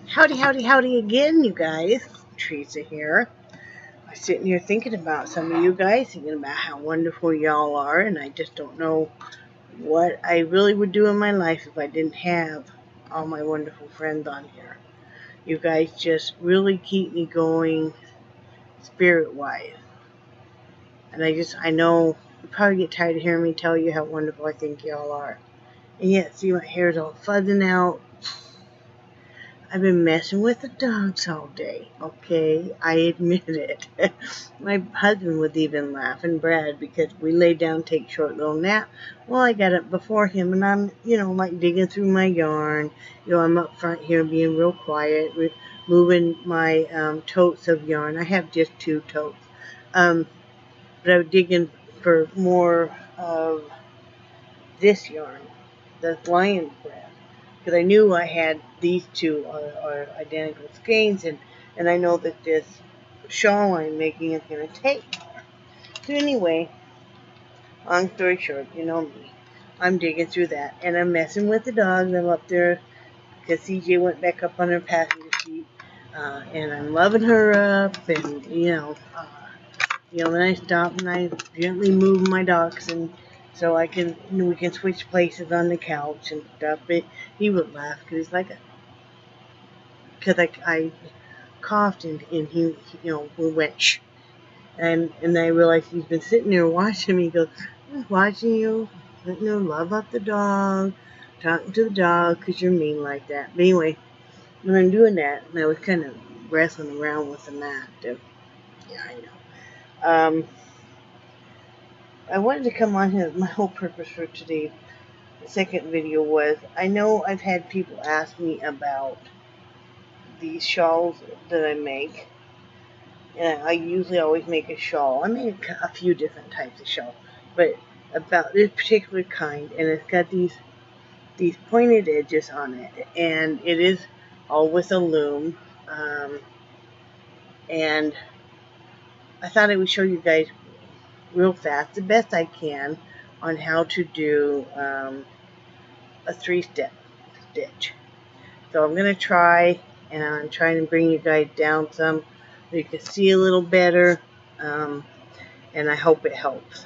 Howdy, howdy, howdy again, you guys. Teresa here. I'm sitting here thinking about some of you guys, thinking about how wonderful y'all are, and I just don't know what I really would do in my life if I didn't have all my wonderful friends on here. You guys just really keep me going spirit-wise. And I know you probably get tired of hearing me tell you how wonderful I think y'all are. And yet, see, my hair's all fuzzing out. I've been messing with the dogs all day, okay? I admit it. My husband would even laugh, and Brad, because we lay down, take short little nap. Well, I got up before him, and I'm, like digging through my yarn. I'm up front here being real quiet, moving my totes of yarn. I have just 2 totes. But I was digging for more of this yarn, the lion's bread. Because I knew I had these 2 are identical skeins, and I know that this shawl I'm making is going to take. So anyway, long story short, you know me. I'm digging through that, and I'm messing with the dogs. I'm up there because CJ went back up on her passenger seat, and I'm loving her up, and then I stop and I gently move my dogs, and so we can switch places on the couch and stuff. He would laugh because I coughed and he we went shh, and I realized he's been sitting there watching me. He goes, I'm watching you, love up the dog, talking to the dog because you're mean like that. But anyway, when I'm doing that, and I was kind of wrestling around with the mat. Yeah, I know. I wanted to come on here. My whole purpose for today's second video was, I know I've had people ask me about these shawls that I make, and I usually always make a shawl. I make a few different types of shawl, but about this particular kind, and it's got these pointed edges on it, and it is all with a loom, and I thought I would show you guys real fast, the best I can, on how to do a 3-step stitch. So I'm going to try, and I'm trying to bring you guys down some so you can see a little better, and I hope it helps.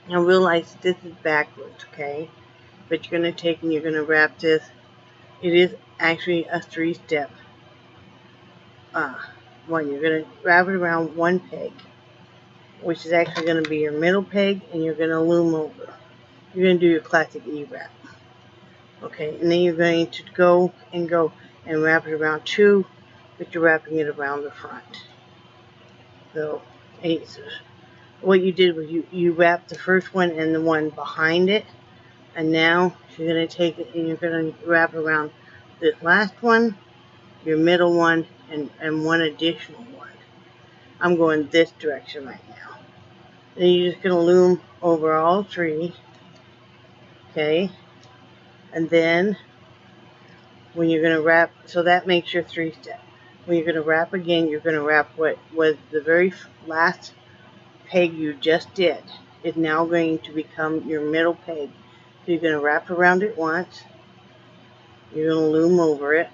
Now realize this is backwards, okay? But you're going to take and you're going to wrap this. It is actually a 3-step one. You're going to wrap it around one peg, which is actually going to be your middle peg, and you're going to loom over. You're going to do your classic E-wrap. Okay, and then you're going to go and wrap it around 2, but you're wrapping it around the front. So, what you did was you wrapped the first one and the one behind it, and now you're going to take it and you're going to wrap around this last one, your middle one, and one additional one. I'm going this direction right now. Then you're just going to loom over all 3, okay? And then when you're going to wrap, so that makes your 3-step. When you're going to wrap again, you're going to wrap what was the very last peg you just did is now going to become your middle peg. So you're going to wrap around it once. You're going to loom over it.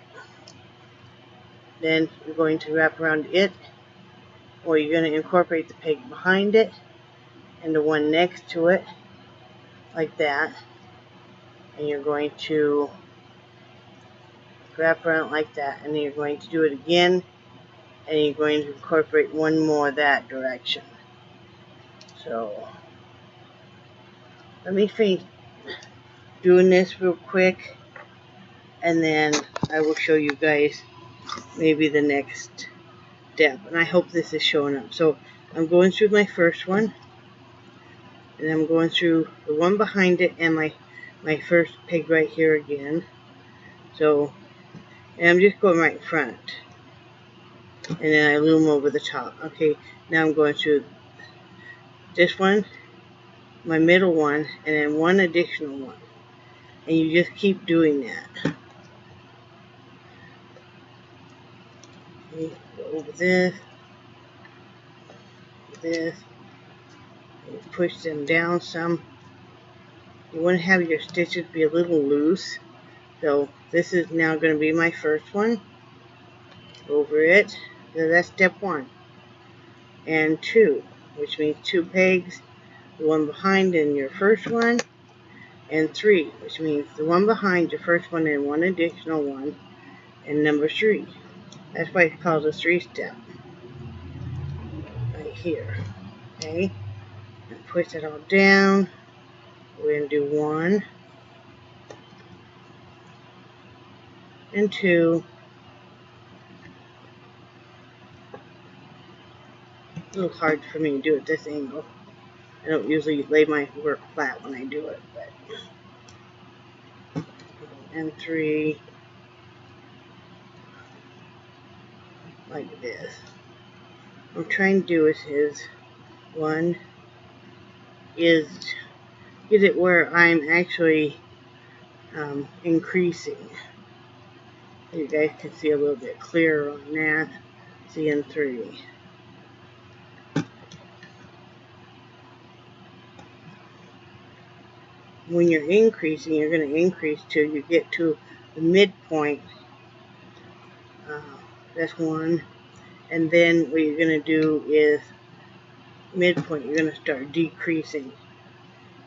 Then you're going to wrap around it, or you're going to incorporate the peg behind it and the one next to it, like that. And you're going to wrap around like that, and then you're going to do it again, and you're going to incorporate one more that direction. So let me finish doing this real quick, and then I will show you guys maybe the next step, and I hope this is showing up. So I'm going through my first one, and I'm going through the one behind it and my first peg right here again. So, and I'm just going right in front, and then I loom over the top. Okay, now I'm going through this one, my middle one, and then one additional one, and you just keep doing that. Okay, go over this, and push them down some. You want to have your stitches be a little loose, so This is now going to be my first one over it. So that's step 1. And 2, which means 2 pegs, the one behind in your first one, and 3, which means the one behind your first one and 1 additional one, and number 3. That's why it's called a 3-step. Right here. Okay? And push it all down. We're going to do 1 and 2. A little hard for me to do at this angle. I don't usually lay my work flat when I do it, but and 3 like this. What I'm trying to do is 1 is get it where I'm actually increasing. You guys can see a little bit clearer on that. See in 3. When you're increasing, you're going to increase till you get to the midpoint. That's 1. And then what you're going to do is midpoint, you're going to start decreasing.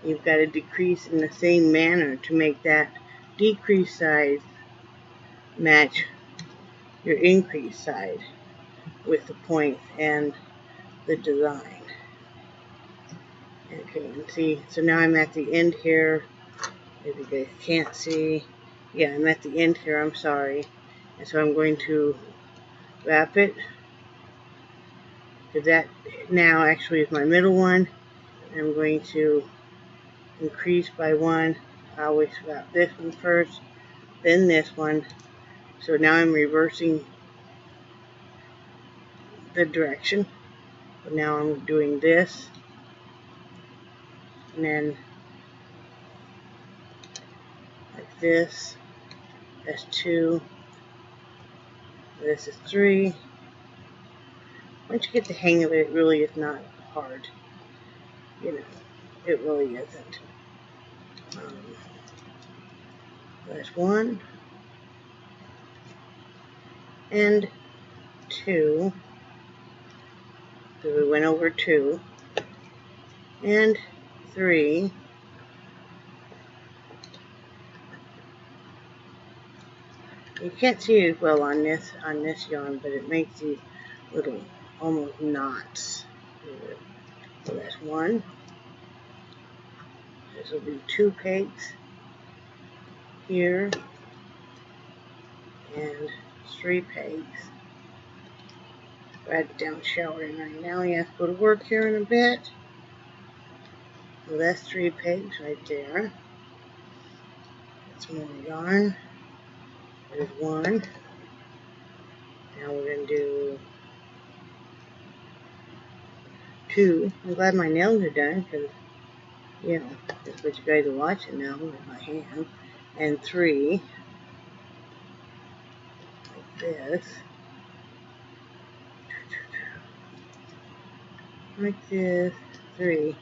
You've got to decrease in the same manner to make that decrease size match your increase side with the points and the design. Okay, and see, so now I'm at the end here. If you guys can't see, yeah, I'm at the end here, I'm sorry. And so I'm going to wrap it, because that now actually is my middle one. I'm going to increase by 1. I always wrap this one first, then this one. So now I'm reversing the direction. So now I'm doing this, and then like this. That's 2. This is 3. Once you get the hang of it, it really is not hard. You know, it really isn't. That's 1 and 2. So we went over 2 and 3. You can't see it well on this yarn, but it makes these little almost knots. So that's 1. This will be 2 pegs here and 3 pegs. Right down showering right now. We have to go to work here in a bit. So that's 3 pegs right there. That's more yarn. There's 1. Now we're going to do 2. I'm glad my nails are done, because, you know, that's what you guys are watching now with my hand. And 3. Like this. Like this. 3.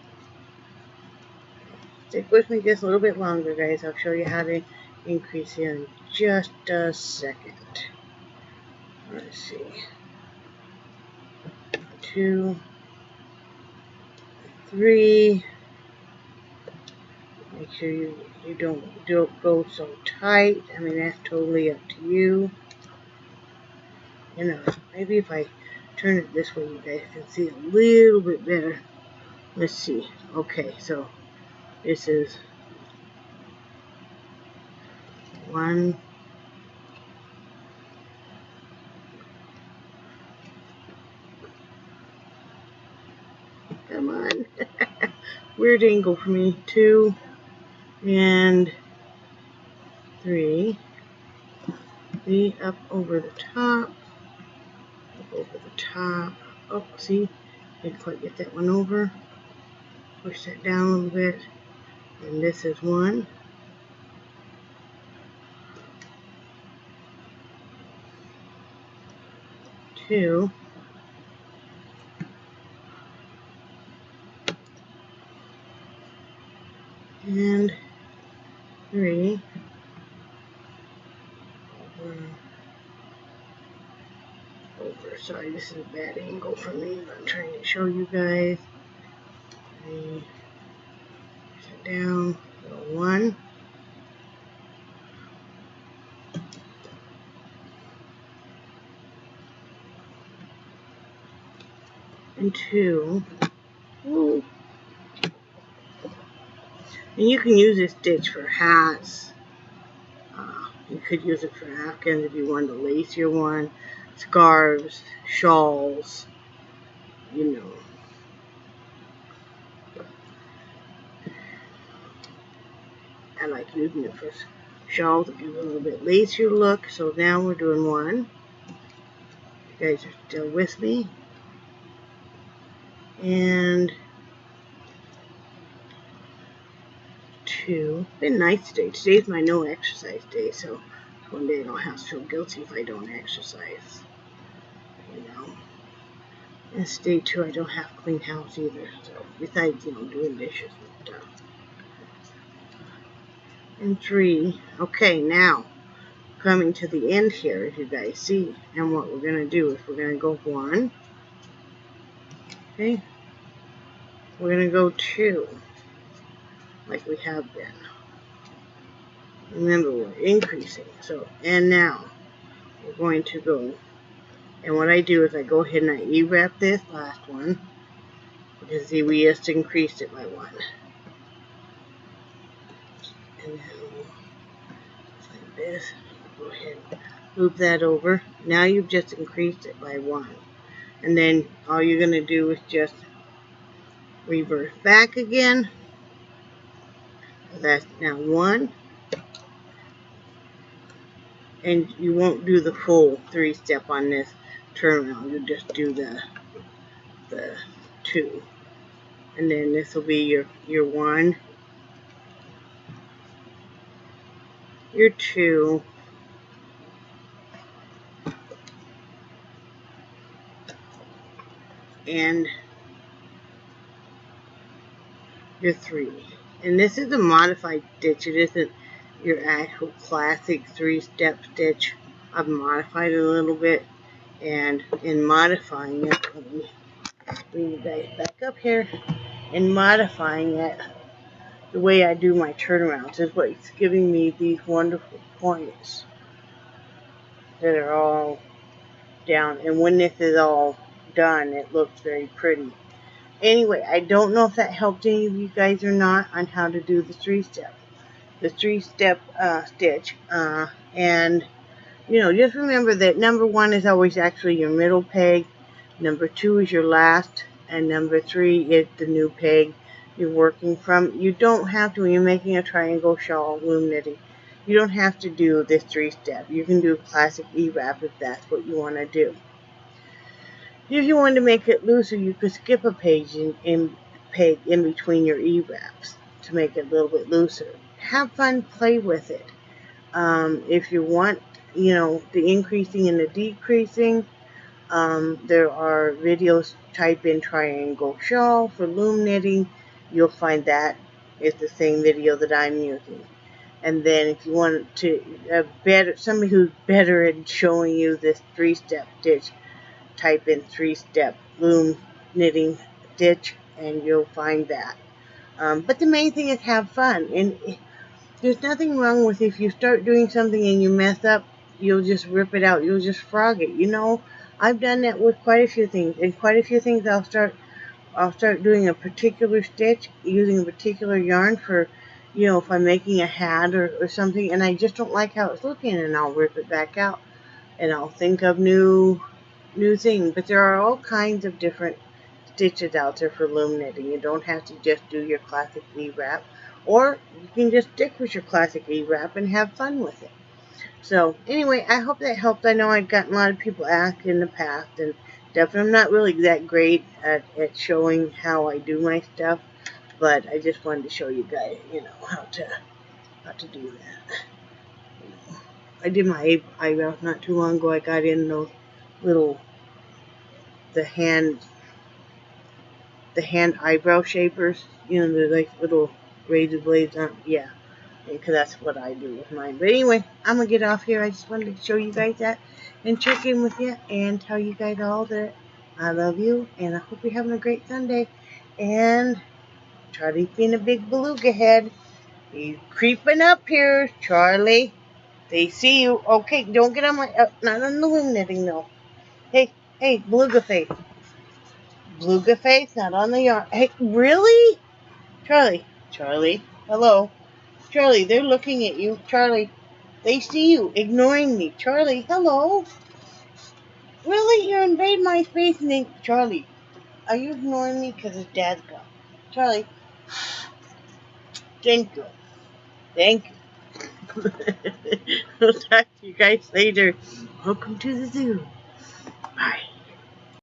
Stick with me just a little bit longer, guys. I'll show you how to increase here in just a second. Let's see. 2, 3. Make sure you don't go so tight. I mean, that's totally up to you. You know, maybe if I turn it this way, you guys can see a little bit better. Let's see. Okay, so this is 1. Come on. Weird angle for me. 2 and 3. 3 up over the top. Up over the top. Oh, see? Didn't quite get that one over. Push that down a little bit. And this is 1. 2. And 3. over. Sorry, this is a bad angle for me, but I'm trying to show you guys. Sit down, go 1. And 2. Ooh. And you can use this stitch for hats. You could use it for napkins if you wanted to lace your one. Scarves, shawls, you know. I like using it for shawls to give a little bit lacier look. So now we're doing 1. You guys are still with me. And 2. Been nice today. Today's my no exercise day, so one day I don't have to feel guilty if I don't exercise. You know. And day 2, I don't have to clean house either. So besides, you know, doing dishes and stuff. And 3. Okay, now coming to the end here, as you guys see, and what we're gonna do is we're gonna go 1. Okay. We're gonna go 2. Like we have been. Remember, we're increasing. So, and now we're going to go, and what I do is I go ahead and I E-wrap this last one, because see, we just increased it by 1. And then like this, go ahead and loop that over. Now you've just increased it by 1. And then all you're going to do is just reverse back again. That's now 1. And you won't do the full 3-step on this turnaround. You just do the 2. And then this will be your 1, your 2, and your 3. And this is a modified stitch. It isn't your actual classic 3-step stitch. I've modified it a little bit, and in modifying it, let me bring you guys back up here. In modifying it, the way I do my turnarounds is what's giving me these wonderful points that are all down. And when this is all done, it looks very pretty. Anyway, I don't know if that helped any of you guys or not on how to do the 3-step. The 3-step stitch. And, you know, just remember that number 1 is always actually your middle peg. Number 2 is your last. And number 3 is the new peg you're working from. You don't have to, when you're making a triangle shawl loom knitting, you don't have to do this 3-step. You can do classic E-wrap if that's what you want to do. If you wanted to make it looser, you could skip a page in between your E-wraps to make it a little bit looser. Have fun, play with it. If you want, you know, the increasing and the decreasing, there are videos. Type in triangle shawl for loom knitting. You'll find that is the same video that I'm using. And then if you want to somebody who's better at showing you this 3-step stitch, type in 3-step loom knitting stitch and you'll find that. But the main thing is have fun. And there's nothing wrong with if you start doing something and you mess up, you'll just rip it out. You'll just frog it. You know, I've done that with quite a few things. And quite a few things I'll start doing a particular stitch using a particular yarn for, you know, if I'm making a hat or something, and I just don't like how it's looking, and I'll rip it back out and I'll think of new things. But there are all kinds of different stitches out there for loom knitting. You don't have to just do your classic E-wrap, or you can just stick with your classic E-wrap and have fun with it. So anyway, I hope that helped. I know I've gotten a lot of people ask in the past, and definitely I'm not really that great at showing how I do my stuff, but I just wanted to show you guys, you know, how to do that. You know, I did my eyebrows not too long ago. I got in those little the hand eyebrow shapers, you know, they're like little razor blades on. Yeah, because that's what I do with mine. But anyway, I'm going to get off here. I just wanted to show you guys that and check in with you and tell you guys all that I love you, and I hope you're having a great Sunday. And Charlie's being a big beluga head. He's creeping up here, Charlie. They see you. Okay, don't get on my... not on the loom knitting, though. Hey, beluga face. Beluga face, not on the yarn. Hey, really? Charlie, hello. Charlie, they're looking at you. Charlie, they see you, ignoring me. Charlie, hello. Really? You're invading my space and they... Charlie, are you ignoring me because his dad's gone? Charlie, thank you. Thank you. We'll talk to you guys later. Welcome to the zoo. Bye.